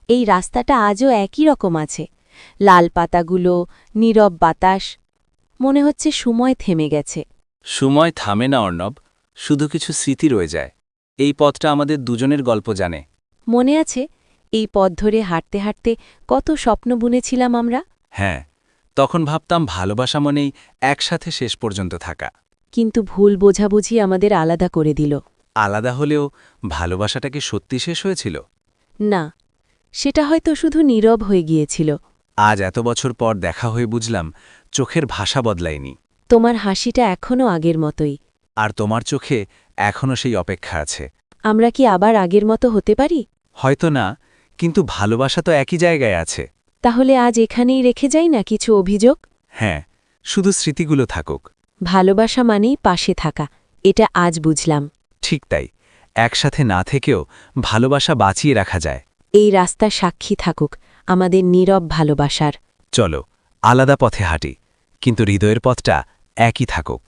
এই রাস্তাটা আজও একই রকম আছে, লাল পাতাগুলো, নীরব বাতাস। মনে হচ্ছে সময় থেমে গেছে। সময় থামে না অর্ণব, শুধু কিছু স্মৃতি রয়ে যায়। এই পথটা আমাদের দুজনের গল্প জানে। মনে আছে এই পথ ধরে হাঁটতে হাঁটতে কত স্বপ্ন বুনেছিলাম আমরা। হ্যাঁ, তখন ভাবতাম ভালোবাসা মনেই একসাথে শেষ পর্যন্ত থাকা। কিন্তু ভুল বোঝাবুঝি আমাদের আলাদা করে দিল। আলাদা হলেও ভালোবাসাটা কি সত্যি শেষ হয়েছিল? না, সেটা হয়তো শুধু নীরব হয়ে গিয়েছিল। আজ এত বছর পর দেখা হয়ে বুঝলাম চোখের ভাষা বদলায়নি। তোমার হাসিটা এখনও আগের মতোই। আর তোমার চোখে এখনও সেই অপেক্ষা আছে। আমরা কি আবার আগের মতো হতে পারি? হয়তো না, কিন্তু ভালোবাসা তো একই জায়গায় আছে। তাহলে আজ এখানেই রেখে যাই না কিছু অভিযোগ? হ্যাঁ, শুধু স্মৃতিগুলো থাকুক। ভালোবাসা মানেই পাশে থাকা, এটা আজ বুঝলাম। ঠিক তাই, একসাথে না থেকেও ভালোবাসা বাঁচিয়ে রাখা যায়। এই রাস্তা সাক্ষী থাকুক আমাদের নীরব ভালোবাসার। চলো, আলাদা পথে হাঁটি, কিন্তু হৃদয়ের পথটা একই থাকুক।